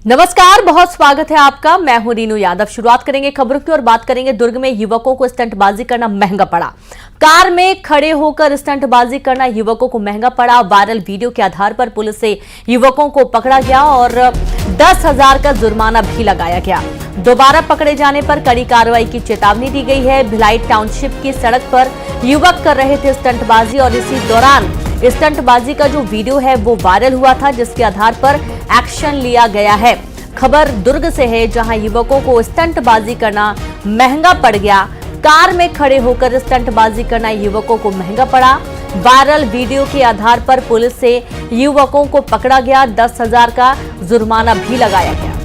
नमस्कार, बहुत स्वागत है आपका। मैं हूं रीनू यादव। शुरुआत करेंगे खबरों की और बात करेंगे दुर्ग में युवकों को स्टंटबाजी करना महंगा पड़ा। कार में खड़े होकर स्टंटबाजी करना युवकों को महंगा पड़ा। वायरल वीडियो के आधार पर पुलिस से युवकों को पकड़ा गया और 10,000 का जुर्माना भी लगाया गया। दोबारा पकड़े जाने पर कड़ी कार्रवाई की चेतावनी दी गई है। भिलाई टाउनशिप की सड़क पर युवक कर रहे थे स्टंटबाजी और इसी दौरान स्टंटबाजी का जो वीडियो है वो वायरल हुआ था, जिसके आधार पर एक्शन लिया गया है। खबर दुर्ग से है, जहां युवकों को स्टंटबाजी करना महंगा पड़ गया। कार में खड़े होकर स्टंटबाजी करना युवकों को महंगा पड़ा। वायरल वीडियो के आधार पर पुलिस से युवकों को पकड़ा गया। 10,000 का जुर्माना भी लगाया गया।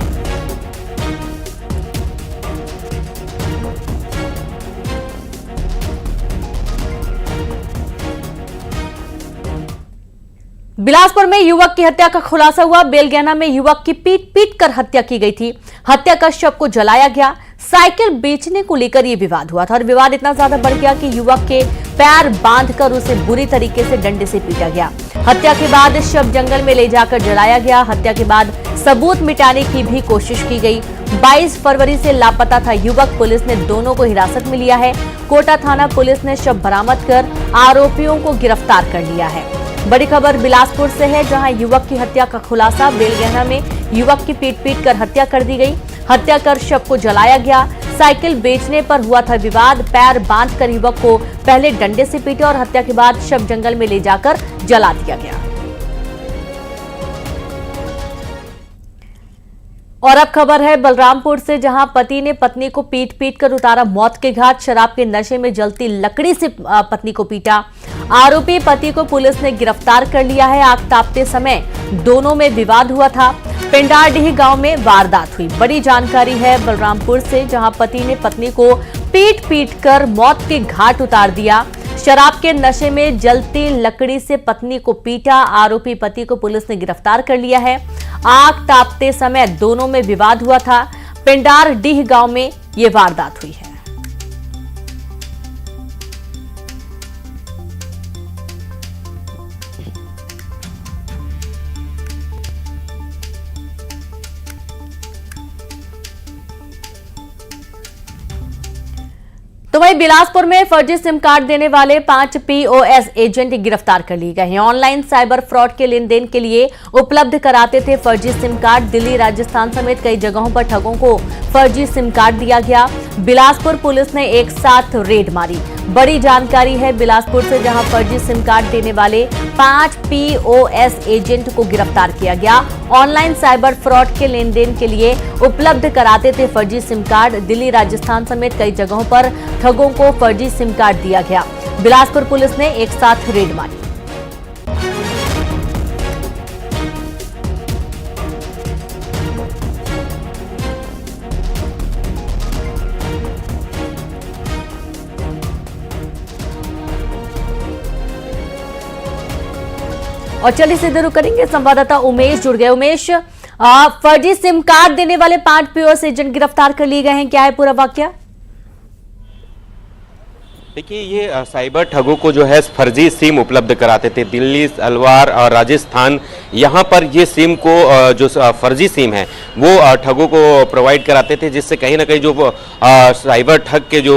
बिलासपुर में युवक की हत्या का खुलासा हुआ। बेलगैना में युवक की पीट कर हत्या की गई थी। हत्या का शव को जलाया गया। साइकिल बेचने को लेकर यह विवाद हुआ था और विवाद इतना ज्यादा बढ़ गया कि युवक के पैर बांधकर उसे बुरी तरीके से डंडे से पीटा गया। हत्या के बाद शव जंगल में ले जाकर जलाया गया। हत्या के बाद सबूत मिटाने की भी कोशिश की गई। 22 फरवरी से लापता था युवक। पुलिस ने दोनों को हिरासत में लिया है। कोटा थाना पुलिस ने शव बरामद कर आरोपियों को गिरफ्तार कर लिया है। बड़ी खबर बिलासपुर से है, जहां युवक की हत्या का खुलासा। बेलगैना में युवक की पीट कर हत्या कर दी गई। हत्या कर शव को जलाया गया। साइकिल बेचने पर हुआ था विवाद। पैर बांधकर युवक को पहले डंडे से पीटा और हत्या के बाद शव जंगल में ले जाकर जला दिया गया। और अब खबर है बलरामपुर से, जहां पति ने पत्नी को पीट कर उतारा मौत के घाट। शराब के नशे में जलती लकड़ी से पत्नी को पीटा। आरोपी पति को पुलिस ने गिरफ्तार कर लिया है। आग तापते समय दोनों में विवाद हुआ था। पिंडारडीह गांव में वारदात हुई। बड़ी जानकारी है बलरामपुर से, जहां पति ने पत्नी को पीट कर मौत के घाट उतार दिया। शराब के नशे में जलती लकड़ी से पत्नी को पीटा। आरोपी पति को पुलिस ने गिरफ्तार कर लिया है। आग तापते समय दोनों में विवाद हुआ था। पिंडारडीह गांव में यह वारदात हुई है। तो वहीं बिलासपुर में फर्जी सिम कार्ड देने वाले 5 POS एजेंट गिरफ्तार कर लिए गए हैं। ऑनलाइन साइबर फ्रॉड के लेन देन के लिए उपलब्ध कराते थे फर्जी सिम कार्ड। दिल्ली, राजस्थान समेत कई जगहों पर ठगों को फर्जी सिम कार्ड दिया गया। बिलासपुर पुलिस ने एक साथ रेड मारी। बड़ी जानकारी है बिलासपुर से, जहां फर्जी सिम कार्ड देने वाले 5 POS एजेंट को गिरफ्तार किया गया। ऑनलाइन साइबर फ्रॉड के लेन देन के लिए उपलब्ध कराते थे फर्जी सिम कार्ड। दिल्ली, राजस्थान समेत कई जगहों पर ठगों को फर्जी सिम कार्ड दिया गया। बिलासपुर पुलिस ने एक साथ रेड मारी। और चलिए सीधे रुक करेंगे, संवाददाता उमेश जुड़ गए। उमेश, फर्जी सिम कार्ड देने वाले 5 POS एजेंट गिरफ्तार कर लिए गए हैं, क्या है पूरा वाकया? देखिए, ये साइबर ठगों को जो है फर्जी सिम उपलब्ध कराते थे। दिल्ली, अलवार और राजस्थान, यहाँ पर ये सिम को जो फर्जी सिम है वो ठगों को प्रोवाइड कराते थे, जिससे कहीं ना कहीं जो साइबर ठग के जो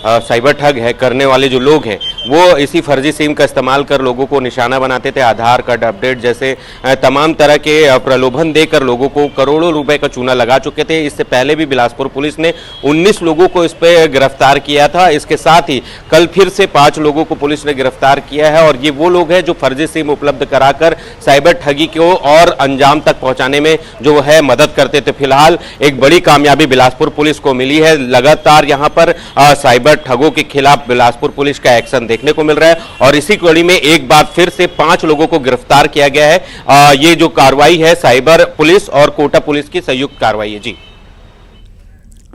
साइबर ठग है करने वाले जो लोग हैं वो इसी फर्जी सिम का इस्तेमाल कर लोगों को निशाना बनाते थे। आधार कार्ड अपडेट जैसे तमाम तरह के प्रलोभन देकर लोगों को करोड़ों रुपए का चूना लगा चुके थे। इससे पहले भी बिलासपुर पुलिस ने 19 लोगों को इस पर गिरफ्तार किया था। इसके साथ ही कल फिर से 5 लोगों को पुलिस ने गिरफ्तार किया है और ये वो लोग हैं जो फर्जी सिम उपलब्ध कराकर साइबर ठगी को और अंजाम तक पहुंचाने में जो है मदद करते थे। फिलहाल एक बड़ी कामयाबी बिलासपुर पुलिस को मिली है। लगातार यहां पर साइबर ठगों के खिलाफ बिलासपुर पुलिस का एक्शन देखने को मिल रहा है और इसी कड़ी में एक बार फिर से 5 लोगों को गिरफ्तार किया गया है। ये जो कार्रवाई है साइबर पुलिस और कोटा पुलिस की संयुक्त कार्रवाई है।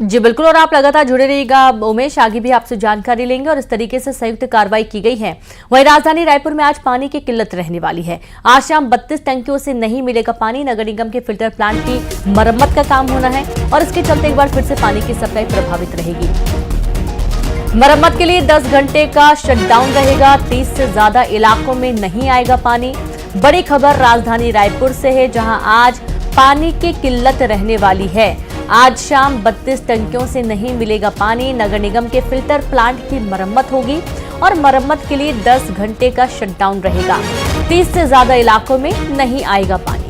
जी बिल्कुल, और आप लगातार जुड़े रहिएगा उमेश, आगे भी आपसे जानकारी लेंगे। और इस तरीके से संयुक्त कार्रवाई की गई है। वहीं राजधानी रायपुर में आज पानी की किल्लत रहने वाली है। आज शाम 32 टंकियों से नहीं मिलेगा पानी। नगर निगम के फिल्टर प्लांट की मरम्मत का काम होना है और इसके चलते एक बार फिर से पानी की सप्लाई प्रभावित रहेगी। मरम्मत के लिए 10 घंटे का शटडाउन रहेगा। 30 से ज्यादा इलाकों में नहीं आएगा पानी। बड़ी खबर राजधानी रायपुर से है, जहां आज पानी की किल्लत रहने वाली है। आज शाम 32 टंकियों से नहीं मिलेगा पानी। नगर निगम के फिल्टर प्लांट की मरम्मत होगी और मरम्मत के लिए 10 घंटे का शटडाउन रहेगा। 30 से ज्यादा इलाकों में नहीं आएगा पानी।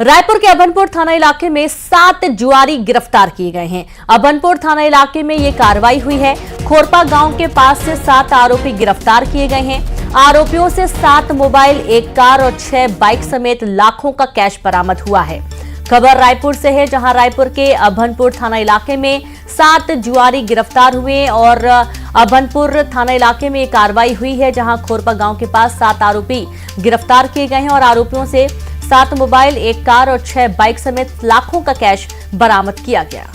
रायपुर के अभनपुर थाना इलाके में 7 जुआरी गिरफ्तार किए गए हैं। अभनपुर थाना इलाके में ये कार्रवाई हुई है। खोरपा गांव के पास से 7 आरोपी गिरफ्तार किए गए हैं। आरोपियों से 7 मोबाइल, 1 कार और 6 बाइक समेत लाखों का कैश बरामद हुआ है। खबर रायपुर से है, जहां रायपुर के अभनपुर थाना इलाके में 7 जुआरी गिरफ्तार हुए और अभनपुर थाना इलाके में ये कार्रवाई हुई है, जहां खोरपा गांव के पास 7 आरोपी गिरफ्तार किए गए हैं और आरोपियों से 7 मोबाइल, 1 कार और 6 बाइक समेत लाखों का कैश बरामद किया गया।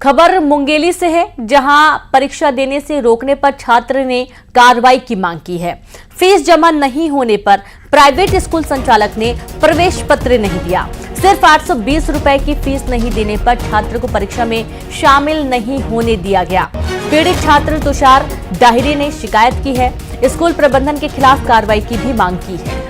खबर मुंगेली से है, जहां परीक्षा देने से रोकने पर छात्र ने कार्रवाई की मांग की है। फीस जमा नहीं होने पर प्राइवेट स्कूल संचालक ने प्रवेश पत्र नहीं दिया। सिर्फ 820 रुपए की फीस नहीं देने पर छात्र को परीक्षा में शामिल नहीं होने दिया गया। पीड़ित छात्र तुषार दाहिरे ने शिकायत की है। स्कूल प्रबंधन के खिलाफ कार्रवाई की भी मांग की है।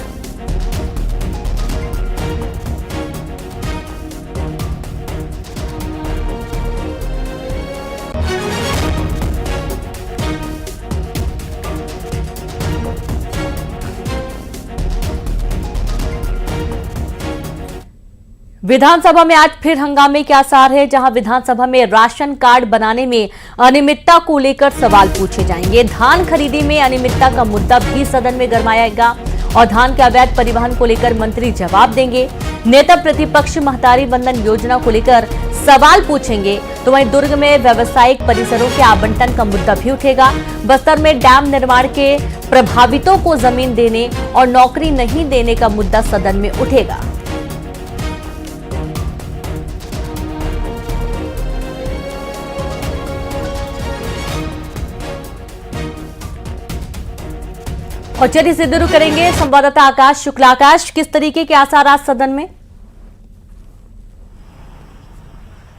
विधानसभा में आज फिर हंगामे के आसार है, जहां विधानसभा में राशन कार्ड बनाने में अनियमितता को लेकर सवाल पूछे जाएंगे। धान खरीदी में अनियमितता का मुद्दा भी सदन में गरमाएगा और धान के अवैध परिवहन को लेकर मंत्री जवाब देंगे। नेता प्रतिपक्ष महतारी वंदन योजना को लेकर सवाल पूछेंगे। तो वहीं दुर्ग में व्यावसायिक परिसरों के आवंटन का मुद्दा भी उठेगा। बस्तर में डैम निर्माण के प्रभावितों को जमीन देने और नौकरी नहीं देने का मुद्दा सदन में उठेगा। और चलिए सीधे रुक करेंगे संवाददाता आकाश शुक्ला। आकाश, किस तरीके के आसार आज सदन में?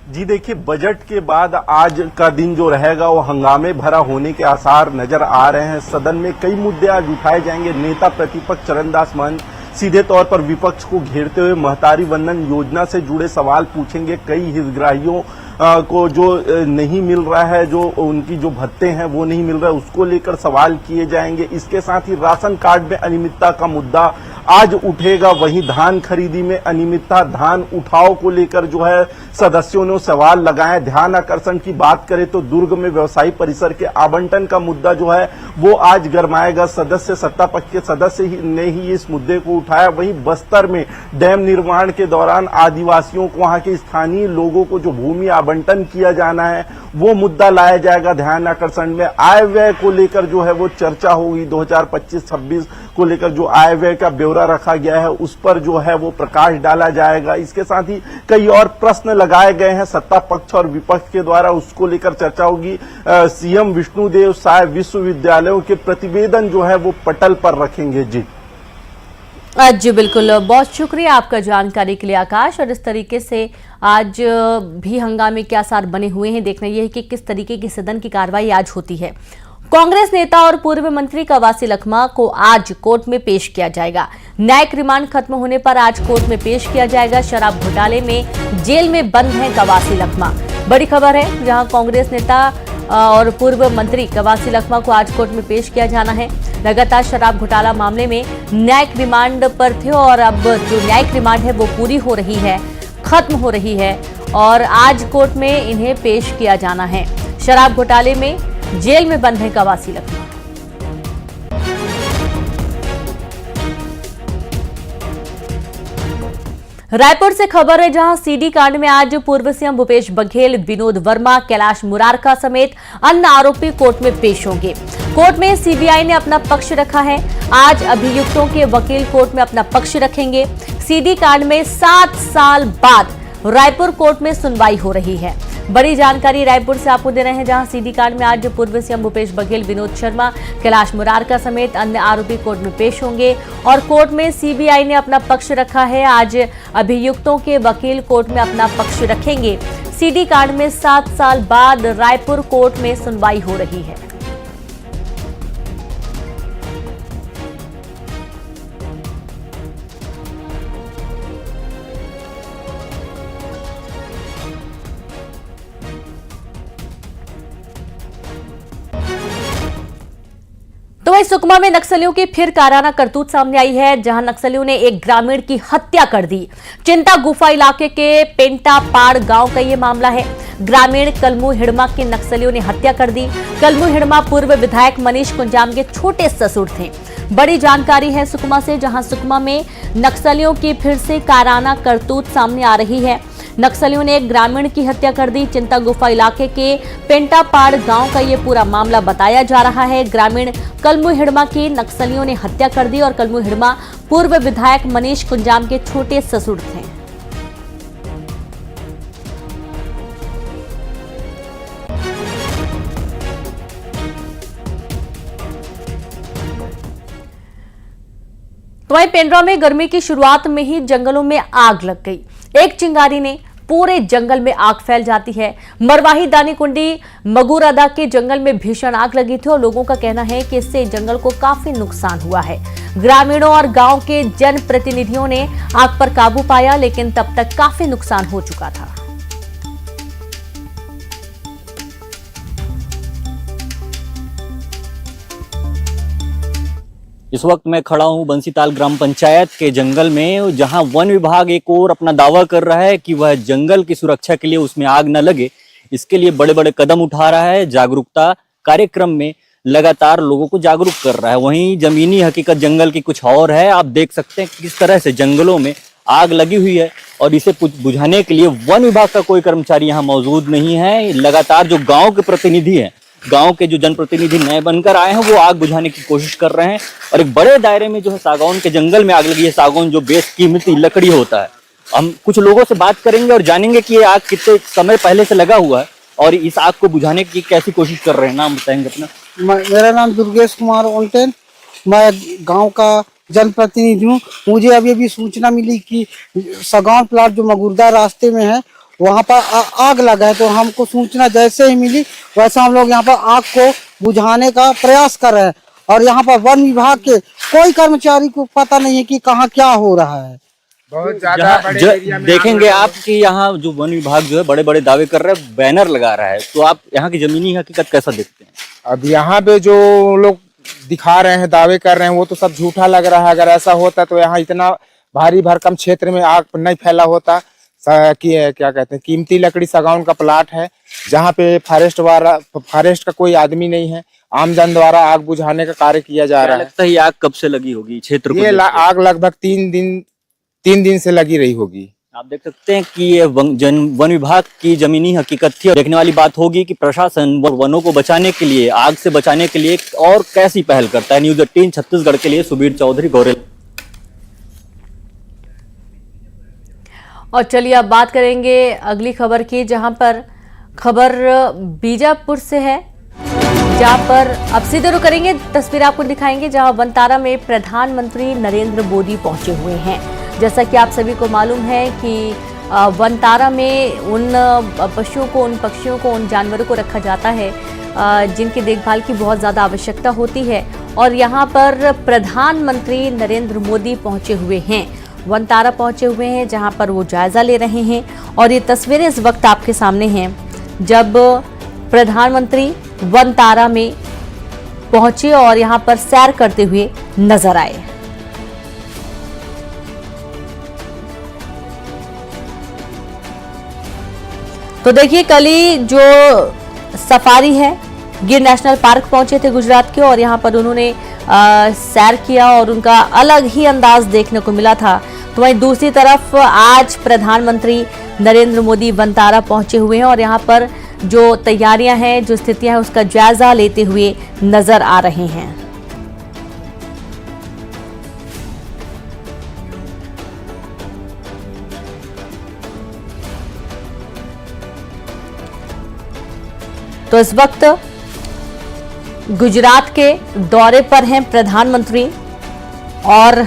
जी देखिए, बजट के बाद आज का दिन जो रहेगा वो हंगामे भरा होने के आसार नजर आ रहे हैं। सदन में कई मुद्दे आज उठाए जाएंगे। नेता प्रतिपक्ष चरणदास महंत सीधे तौर पर विपक्ष को घेरते हुए महतारी वंदन योजना से जुड़े सवाल पूछेंगे। कई हितग्राहियों को जो नहीं मिल रहा है, जो उनकी जो भत्ते हैं वो नहीं मिल रहा है, उसको लेकर सवाल किए जाएंगे। इसके साथ ही राशन कार्ड में अनियमितता का मुद्दा आज उठेगा। वहीं धान खरीदी में अनियमितता, धान उठाव को लेकर जो है सदस्यों ने सवाल लगाए। ध्यान आकर्षण की बात करें तो दुर्ग में व्यवसायी परिसर के आवंटन का मुद्दा जो है वो आज गरमाएगा। सत्ता पक्ष के सदस्य ने ही इस मुद्दे को उठाया। वहीं बस्तर में डैम निर्माण के दौरान आदिवासियों को, वहां के स्थानीय लोगों को जो भूमि आवंटन किया जाना है वो मुद्दा लाया जाएगा। ध्यान आकर्षण में आय व्यय को लेकर जो है वो चर्चा होगी। 2025-26 को लेकर जो आय व्यय का ब्यौरा रखा गया है उस पर जो है वो प्रकाश डाला जाएगा। इसके साथ ही कई और प्रश्न लगाए गए हैं सत्ता पक्ष और विपक्ष के द्वारा, उसको लेकर चर्चा होगी। सीएम विष्णुदेव साय विश्वविद्यालयों के प्रतिवेदन जो है वो पटल पर रखेंगे। जी बिल्कुल, बहुत शुक्रिया आपका जानकारी के लिए आकाश। और इस तरीके से आज भी हंगामे के आसार बने हुए हैं। देखना यह है कि किस तरीके की सदन की कार्रवाई आज होती है। कांग्रेस नेता और पूर्व मंत्री कवासी लखमा को आज कोर्ट में पेश किया जाएगा। न्यायिक रिमांड खत्म होने पर आज कोर्ट में पेश किया जाएगा। शराब घोटाले में जेल में बंद हैं कवासी लखमा। बड़ी खबर है, जहां कांग्रेस नेता और पूर्व मंत्री कवासी लखमा को आज कोर्ट में पेश किया जाना है। लगातार शराब घोटाला मामले में न्यायिक रिमांड पर थे और अब जो न्यायिक रिमांड है वो पूरी हो रही है, खत्म हो रही है और आज कोर्ट में इन्हें पेश किया जाना है। शराब घोटाले में जेल में बंद है कवासी लखमा। रायपुर से खबर है, जहां सीडी कांड में आज पूर्व सीएम भूपेश बघेल, विनोद वर्मा, कैलाश मुरारका समेत अन्य आरोपी कोर्ट में पेश होंगे। कोर्ट में सीबीआई ने अपना पक्ष रखा है। आज अभियुक्तों के वकील कोर्ट में अपना पक्ष रखेंगे। सीडी कांड में 7 साल बाद रायपुर कोर्ट में सुनवाई हो रही है। बड़ी जानकारी रायपुर से आपको दे रहे हैं, जहां सीडी कांड में आज पूर्व सीएम भूपेश बघेल, विनोद शर्मा, कैलाश मुरारका समेत अन्य आरोपी कोर्ट में पेश होंगे और कोर्ट में सीबीआई ने अपना पक्ष रखा है। आज अभियुक्तों के वकील कोर्ट में अपना पक्ष रखेंगे। सीडी कांड में 7 साल बाद रायपुर कोर्ट में सुनवाई हो रही है। तो वहीं सुकमा में नक्सलियों की फिर काराना करतूत सामने आई है, जहां नक्सलियों ने एक ग्रामीण की हत्या कर दी। चिंता गुफा इलाके के पेंटा पाड़ गांव का ये मामला है। ग्रामीण कलमू हिड़मा की नक्सलियों ने हत्या कर दी। कलमू हिड़मा पूर्व विधायक मनीष कुंजाम के छोटे ससुर थे। बड़ी जानकारी है सुकमा से, जहां सुकमा में नक्सलियों की फिर से काराना करतूत सामने आ रही है। नक्सलियों ने एक ग्रामीण की हत्या कर दी। चिंता गुफा इलाके के पेंटापाड़ गांव का ये पूरा मामला बताया जा रहा है। ग्रामीण कलमू हिड़मा की नक्सलियों ने हत्या कर दी और कलमू हिड़मा पूर्व विधायक मनीष कुंजाम के छोटे ससुर थे। तो वहीं पेंड्रा में गर्मी की शुरुआत में ही जंगलों में आग लग गई। एक चिंगारी ने पूरे जंगल में आग फैल जाती है। मरवाही दानीकुंडी मगुरादा के जंगल में भीषण आग लगी थी और लोगों का कहना है कि इससे जंगल को काफी नुकसान हुआ है। ग्रामीणों और गांव के जनप्रतिनिधियों ने आग पर काबू पाया, लेकिन तब तक काफी नुकसान हो चुका था। इस वक्त मैं खड़ा हूं बंसीताल ग्राम पंचायत के जंगल में, जहां वन विभाग एक और अपना दावा कर रहा है कि वह जंगल की सुरक्षा के लिए उसमें आग न लगे, इसके लिए बड़े बड़े कदम उठा रहा है। जागरूकता कार्यक्रम में लगातार लोगों को जागरूक कर रहा है। वहीं जमीनी हकीकत जंगल की कुछ और है। आप देख सकते हैं किस तरह से जंगलों में आग लगी हुई है और इसे बुझाने के लिए वन विभाग का कोई कर्मचारी यहाँ मौजूद नहीं है। लगातार जो गाँव के प्रतिनिधि हैं, गांव के जो जनप्रतिनिधि नए बनकर आए हैं, वो आग बुझाने की कोशिश कर रहे हैं और एक बड़े दायरे में जो है सागौन के जंगल में आग लगी है। सागौन जो बेशकीमती लकड़ी होता है। हम कुछ लोगों से बात करेंगे और जानेंगे कि ये आग कितने समय पहले से लगा हुआ है और इस आग को बुझाने की कैसी कोशिश कर रहे हैं। नाम बताएंगे अपना? मेरा नाम दुर्गेश कुमार ओल्टेन, मैं गांव का जनप्रतिनिधि हूँ। मुझे अभी सूचना मिली कि सागौन प्लाट जो मगुरदा रास्ते में है, वहाँ पर आग लगा है। तो हमको सूचना जैसे ही मिली वैसे हम लोग यहाँ पर आग को बुझाने का प्रयास कर रहे हैं और यहाँ पर वन विभाग के कोई कर्मचारी को पता नहीं है कि कहाँ क्या हो रहा है। बहुत ज्यादा देखेंगे आप कि यहाँ जो वन विभाग जो है बड़े बड़े दावे कर रहे हैं, बैनर लगा रहा है। तो आप यहाँ की जमीनी हकीकत कैसा देखते हैं? अब यहाँ पे जो लोग दिखा रहे हैं, दावे कर रहे हैं, वो तो सब झूठा लग रहा है। अगर ऐसा होता तो यहाँ इतना भारी भरकम क्षेत्र में आग नहीं फैला होता। कि क्या कहते हैं, कीमती लकड़ी सागौन का प्लाट है, जहाँ पे फॉरेस्ट का कोई आदमी नहीं है। आम जन द्वारा आग बुझाने का कार्य किया जा रहा है। लगता है ये आग कब से लगी होगी क्षेत्र को? ये आग लगभग 3 दिन से लगी रही होगी। आप देख सकते हैं कि ये वन विभाग की जमीनी हकीकत थी। देखने वाली बात होगी कि प्रशासन वनों को बचाने के लिए, आग से बचाने के लिए और कैसी पहल करता है। न्यूज़ 18 छत्तीसगढ़ के लिए सुबीर चौधरी, गोरेल। और चलिए अब बात करेंगे अगली खबर की, जहां पर खबर बीजापुर से है, जहां पर अब सीधे रुक करेंगे। तस्वीर आपको दिखाएंगे जहां वनतारा में प्रधानमंत्री नरेंद्र मोदी पहुंचे हुए हैं। जैसा कि आप सभी को मालूम है कि वनतारा में उन पशुओं को, उन पक्षियों को, उन जानवरों को रखा जाता है जिनकी देखभाल की बहुत ज़्यादा आवश्यकता होती है। और यहाँ पर प्रधानमंत्री नरेंद्र मोदी पहुंचे हुए हैं, वनतारा पहुंचे हुए हैं, जहां पर वो जायजा ले रहे हैं। और ये तस्वीरें इस वक्त आपके सामने हैं जब प्रधानमंत्री वनतारा में पहुंचे और यहां पर सैर करते हुए नजर आए। तो देखिए, कल ही जो सफारी है, गिर नेशनल पार्क पहुंचे थे गुजरात के और यहां पर उन्होंने सैर किया और उनका अलग ही अंदाज देखने को मिला था। तो वहीं दूसरी तरफ आज प्रधानमंत्री नरेंद्र मोदी वनतारा पहुंचे हुए हैं और यहां पर जो तैयारियां हैं, जो स्थितियां हैं, उसका जायजा लेते हुए नजर आ रहे हैं। तो इस वक्त गुजरात के दौरे पर हैं प्रधानमंत्री और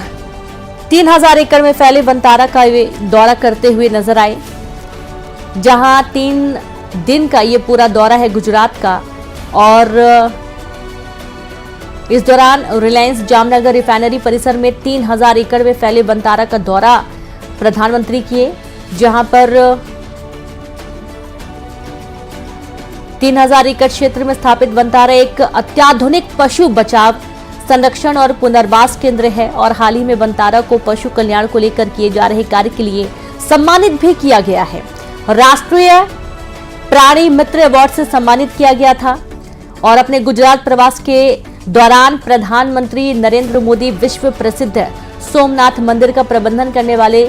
3000 एकड़ में फैले वनतारा का वे दौरा करते हुए नजर आए, जहां 3 दिन का ये पूरा दौरा है गुजरात का। और इस दौरान रिलायंस जामनगर रिफाइनरी परिसर में 3000 एकड़ में फैले वनतारा का दौरा प्रधानमंत्री किए, जहां पर 3000 एकड़ क्षेत्र में स्थापित वनतारा एक अत्याधुनिक पशु बचाव, संरक्षण और पुनर्वास केंद्र है और हाल ही में वनतारा को पशु कल्याण को लेकर किए जा रहे कार्य के लिए सम्मानित भी किया गया है। राष्ट्रीय प्राणी मित्र अवार्ड से सम्मानित किया गया था। और अपने गुजरात प्रवास के दौरान प्रधानमंत्री नरेंद्र मोदी विश्व प्रसिद्ध सोमनाथ मंदिर का प्रबंधन करने वाले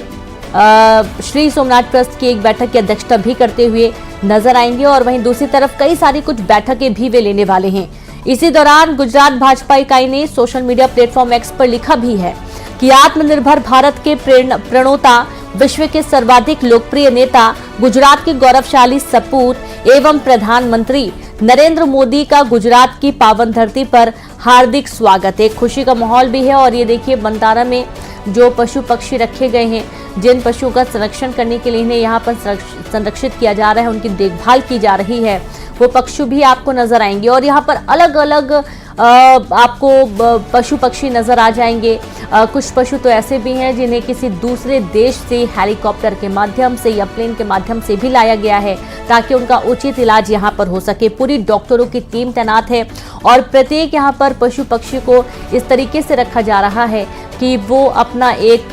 श्री सोमनाथ ट्रस्ट की एक बैठक की अध्यक्षता भी करते हुए नजर आएंगे और वहीं दूसरी तरफ कई सारी कुछ बैठकें भी वे लेने वाले हैं। इसी दौरान गुजरात भाजपा इकाई ने सोशल मीडिया प्लेटफॉर्म एक्स पर लिखा भी है कि आत्मनिर्भर भारत के प्रणेता, विश्व के सर्वाधिक लोकप्रिय नेता, गुजरात के गौरवशाली सपूत एवं प्रधानमंत्री नरेंद्र मोदी का गुजरात की पावन धरती पर हार्दिक स्वागत है। खुशी का माहौल भी है और ये देखिए वनतारा में जो पशु पक्षी रखे गए हैं, जिन पशुओं का संरक्षण करने के लिए इन्हें यहाँ पर संरक्षित किया जा रहा है, उनकी देखभाल की जा रही है, वो पक्षी भी आपको नजर आएंगे। और यहाँ पर अलग अलग आपको पशु पक्षी नजर आ जाएंगे। कुछ पशु तो ऐसे भी हैं जिन्हें किसी दूसरे देश से हेलीकॉप्टर के माध्यम से या प्लेन के माध्यम से भी लाया गया है ताकि उनका उचित इलाज यहाँ पर हो सके। पूरी डॉक्टरों की टीम तैनात है और प्रत्येक यहाँ पर पशु पक्षी को इस तरीके से रखा जा रहा है कि वो अपना एक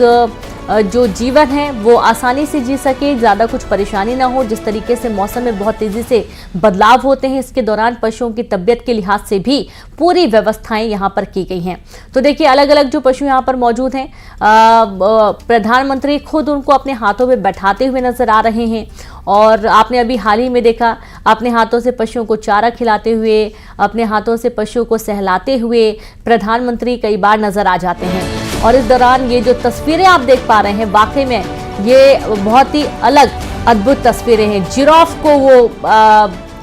जो जीवन है वो आसानी से जी सके, ज़्यादा कुछ परेशानी ना हो। जिस तरीके से मौसम में बहुत तेज़ी से बदलाव होते हैं, इसके दौरान पशुओं की तबीयत के लिहाज से भी पूरी व्यवस्थाएं यहाँ पर की गई हैं। तो देखिए अलग अलग जो पशु यहाँ पर मौजूद हैं, प्रधानमंत्री खुद उनको अपने हाथों में बैठाते हुए नजर आ रहे हैं। और आपने अभी हाल ही में देखा, अपने हाथों से पशुओं को चारा खिलाते हुए, अपने हाथों से पशुओं को सहलाते हुए प्रधानमंत्री कई बार नजर आ जाते हैं। और इस दौरान ये जो तस्वीरें आप देख पा रहे हैं, वाकई में ये बहुत ही अलग अद्भुत तस्वीरें हैं। जिराफ को वो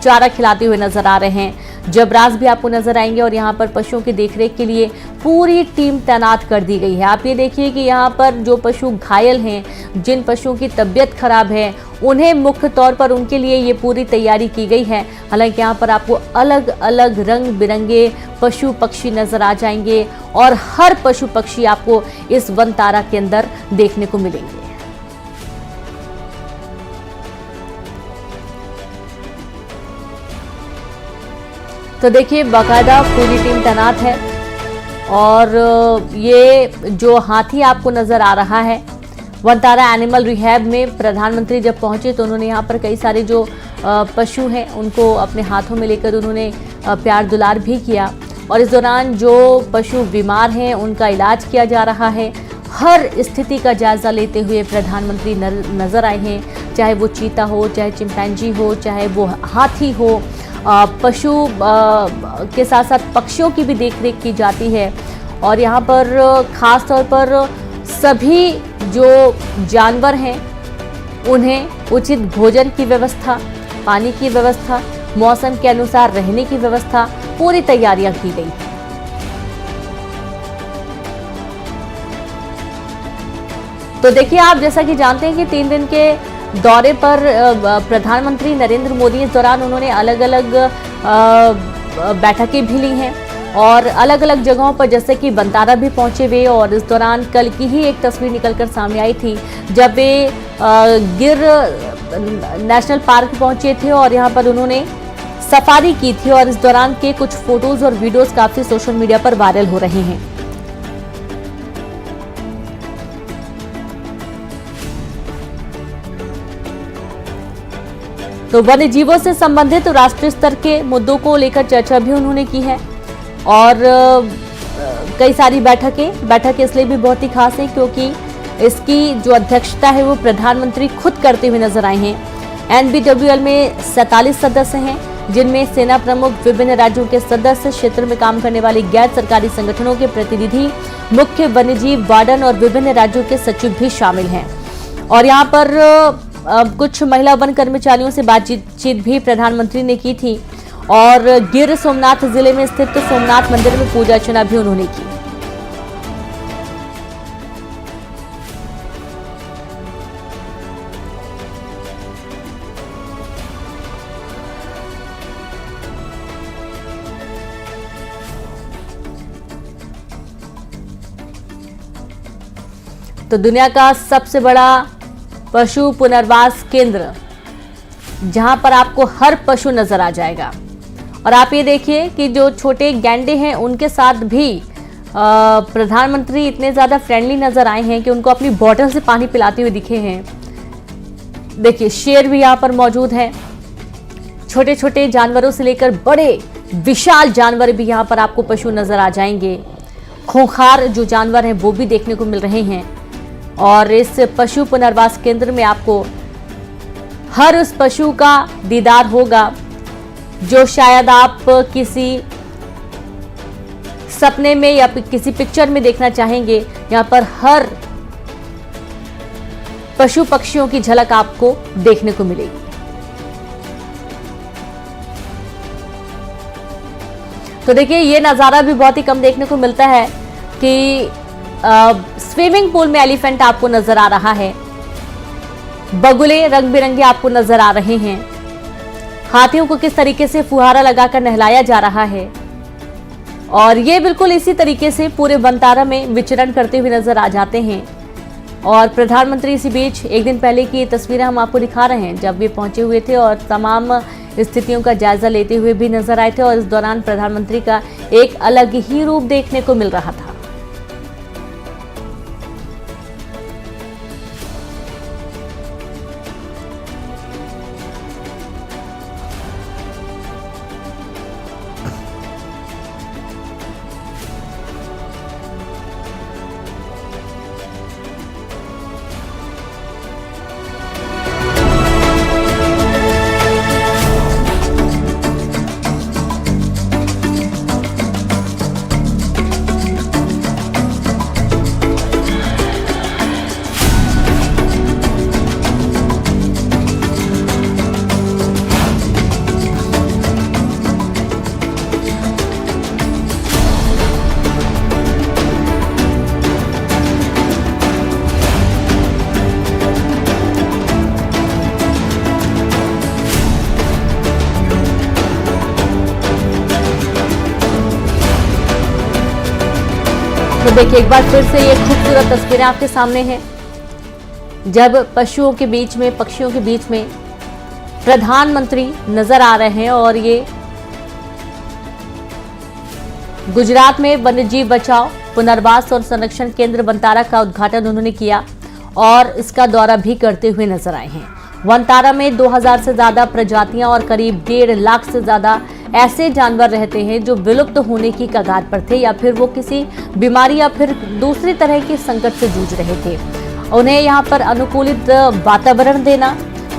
चारा खिलाते हुए नजर आ रहे हैं, जबराज भी आपको नजर आएंगे और यहाँ पर पशुओं की देखरेख के लिए पूरी टीम तैनात कर दी गई है। आप ये देखिए कि यहाँ पर जो पशु घायल हैं, जिन पशुओं की तबीयत खराब है, उन्हें मुख्य तौर पर उनके लिए ये पूरी तैयारी की गई है। हालांकि यहाँ पर आपको अलग अलग रंग बिरंगे पशु पक्षी नजर आ जाएंगे और हर पशु पक्षी आपको इस वनतारा के अंदर देखने को मिलेंगे। तो देखिए बाकायदा पूरी टीम तैनात है और ये जो हाथी आपको नजर आ रहा है, वनतारा एनिमल रिहैब में प्रधानमंत्री जब पहुंचे तो उन्होंने यहाँ पर कई सारे जो पशु हैं उनको अपने हाथों में लेकर उन्होंने प्यार दुलार भी किया। और इस दौरान जो पशु बीमार हैं उनका इलाज किया जा रहा है। हर स्थिति का जायजा लेते हुए प्रधानमंत्री नजर आए हैं, चाहे वो चीता हो, चाहे चिंपैंजी हो, चाहे वो हाथी हो। पशु के साथ साथ पक्षियों की भी देखरेख की जाती है और यहाँ पर खास तौर पर सभी जो जानवर हैं उन्हें उचित भोजन की व्यवस्था, पानी की व्यवस्था, मौसम के अनुसार रहने की व्यवस्था, पूरी तैयारियां की गई। तो देखिए आप जैसा कि जानते हैं कि 3 दिन के दौरे पर प्रधानमंत्री नरेंद्र मोदी इस दौरान उन्होंने अलग अलग बैठकें भी ली हैं और अलग अलग जगहों पर जैसे कि वनतारा भी पहुंचे हुए। और इस दौरान कल की ही एक तस्वीर निकलकर सामने आई थी जब वे गिर नेशनल पार्क पहुंचे थे और यहां पर उन्होंने सफारी की थी और इस दौरान के कुछ फोटोज और वीडियोस काफी सोशल मीडिया पर वायरल हो रहे हैं। तो वन्य जीवों से संबंधित राष्ट्रीय स्तर के मुद्दों को लेकर चर्चा भी उन्होंने की है और कई सारी बैठक इसलिए भी बहुत ही खास है क्योंकि इसकी जो अध्यक्षता है वो प्रधानमंत्री खुद करते हुए नजर आए हैं। NBWL में 47 सदस्य हैं जिनमें सेना प्रमुख, विभिन्न राज्यों के सदस्य, क्षेत्र में काम करने वाले गैर सरकारी संगठनों के प्रतिनिधि, मुख्य वन्यजीव वार्डन और विभिन्न राज्यों के सचिव भी शामिल हैं। और यहाँ पर कुछ महिला वन कर्मचारियों से बातचीत भी प्रधानमंत्री ने की थी और गिर सोमनाथ जिले में स्थित सोमनाथ मंदिर में पूजा अर्चना भी उन्होंने की। तो दुनिया का सबसे बड़ा पशु पुनर्वास केंद्र, जहां पर आपको हर पशु नजर आ जाएगा। और आप ये देखिए कि जो छोटे गैंडे हैं उनके साथ भी प्रधानमंत्री इतने ज्यादा फ्रेंडली नजर आए हैं कि उनको अपनी बोतल से पानी पिलाते हुए दिखे हैं। देखिए शेर भी यहाँ पर मौजूद है। छोटे छोटे जानवरों से लेकर बड़े विशाल जानवर भी यहाँ पर आपको पशु नजर आ जाएंगे। खूंखार जो जानवर हैं वो भी देखने को मिल रहे हैं। और इस पशु पुनर्वास केंद्र में आपको हर उस पशु का दीदार होगा जो शायद आप किसी सपने में या किसी पिक्चर में देखना चाहेंगे। यहाँ पर हर पशु पक्षियों की झलक आपको देखने को मिलेगी। तो देखिए ये नजारा भी बहुत ही कम देखने को मिलता है कि स्विमिंग पूल में एलिफेंट आपको नजर आ रहा है, बगुले रंग बिरंगे आपको नजर आ रहे हैं, हाथियों को किस तरीके से फुहारा लगाकर नहलाया जा रहा है। और ये बिल्कुल इसी तरीके से पूरे वनतारा में विचरण करते हुए नजर आ जाते हैं। और प्रधानमंत्री इसी बीच एक दिन पहले की तस्वीरें हम आपको दिखा रहे हैं, जब वे पहुंचे हुए थे और तमाम स्थितियों का जायजा लेते हुए भी नजर आए थे। और इस दौरान प्रधानमंत्री का एक अलग ही रूप देखने को मिल रहा था। तो देखिए एक बार फिर से ये खूबसूरत तस्वीरें आपके सामने हैं, जब पशुओं के बीच में, पक्षियों के बीच में प्रधानमंत्री नजर आ रहे हैं। और ये गुजरात में वन्यजीव बचाओ, पुनर्वास और संरक्षण केंद्र वनतारा का उद्घाटन उन्होंने किया और इसका दौरा भी करते हुए नजर आए हैं। वनतारा में 2000 से ज्यादा प्रजातियां और करीब 1.5 लाख से ज्यादा ऐसे जानवर रहते हैं जो विलुप्त होने की कगार पर थे या फिर वो किसी बीमारी या फिर दूसरी तरह के संकट से जूझ रहे थे। उन्हें यहाँ पर अनुकूलित वातावरण देना,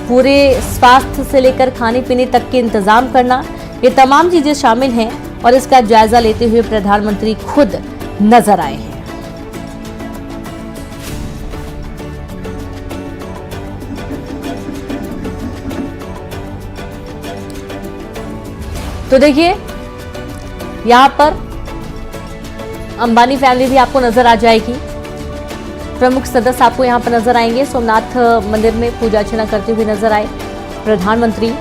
पूरे स्वास्थ्य से लेकर खाने पीने तक के इंतजाम करना, ये तमाम चीजें शामिल हैं। और इसका जायजा लेते हुए प्रधानमंत्री खुद नजर आए हैं। तो देखिए यहां पर अंबानी फैमिली भी आपको नजर आ जाएगी। प्रमुख सदस्य आपको यहां पर नजर आएंगे। सोमनाथ मंदिर में पूजा अर्चना करते हुए नजर आए प्रधानमंत्री।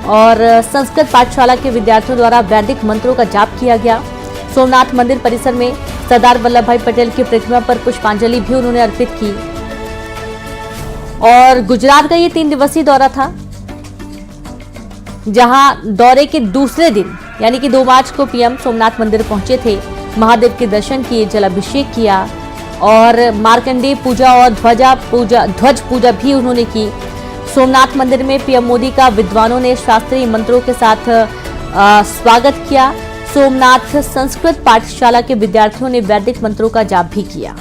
और संस्कृत पाठशाला के विद्यार्थियों द्वारा वैदिक मंत्रों का जाप किया गया। सोमनाथ मंदिर परिसर में सरदार वल्लभ भाई पटेल की प्रतिमा पर पुष्पांजलि भी उन्होंने अर्पित की। और गुजरात का ये 3 दिवसीय दौरा था, जहां दौरे के दूसरे दिन यानी कि 2 मार्च को पीएम सोमनाथ मंदिर पहुंचे थे, महादेव के दर्शन किए, जलाभिषेक किया और मार्कंडेय पूजा और ध्वज पूजा भी उन्होंने की। सोमनाथ मंदिर में पीएम मोदी का विद्वानों ने शास्त्रीय मंत्रों के साथ स्वागत किया। सोमनाथ संस्कृत पाठशाला के विद्यार्थियों ने वैदिक मंत्रों का जाप भी किया।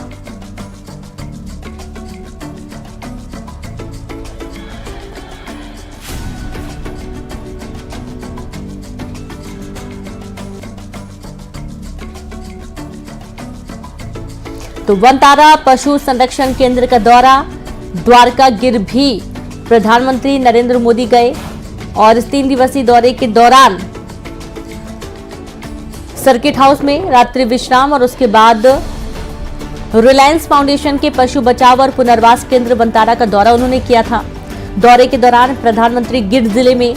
तो वनतारा पशु संरक्षण केंद्र का दौरा, द्वारका गिर भी प्रधानमंत्री नरेंद्र मोदी गए। और इस 3 दिवसीय दौरे के दौरान सर्किट हाउस में रात्रि विश्राम और उसके बाद रिलायंस फाउंडेशन के पशु बचाव और पुनर्वास केंद्र बंतारा का दौरा उन्होंने किया था। दौरे के दौरान प्रधानमंत्री गिर जिले में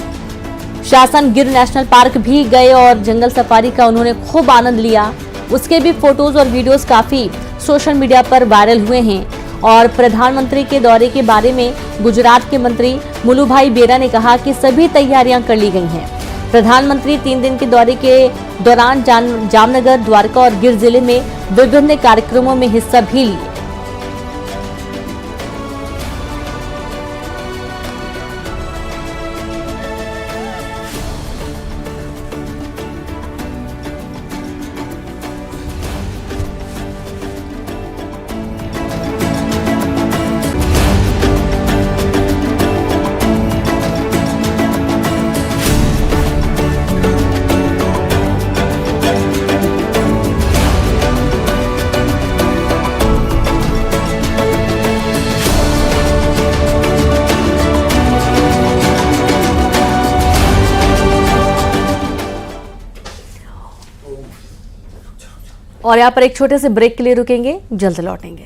शासन गिर नेशनल पार्क भी गए और जंगल सफारी का उन्होंने खूब आनंद लिया। उसके भी फोटोज और वीडियोस काफी सोशल मीडिया पर वायरल हुए हैं। और प्रधानमंत्री के दौरे के बारे में गुजरात के मंत्री मुलुभाई बेरा ने कहा कि सभी तैयारियां कर ली गई हैं। प्रधानमंत्री 3 दिन के दौरे के दौरान जामनगर, द्वारका और गिर जिले में विभिन्न कार्यक्रमों में हिस्सा भी लिए। और यहाँ पर एक छोटे से ब्रेक के लिए रुकेंगे, जल्द लौटेंगे।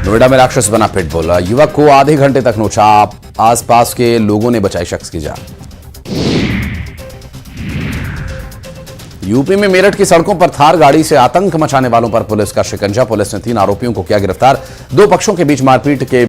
नोएडा में राक्षस बना पिटबुल, युवक को आधे घंटे तक नोचा, आसपास के लोगों ने बचाई शख्स की जान। यूपी में मेरठ की सड़कों पर थार गाड़ी से आतंक मचाने वालों पर पुलिस का शिकंजा। पुलिस ने 3 आरोपियों को किया गिरफ्तार। 2 पक्षों के बीच मारपीट के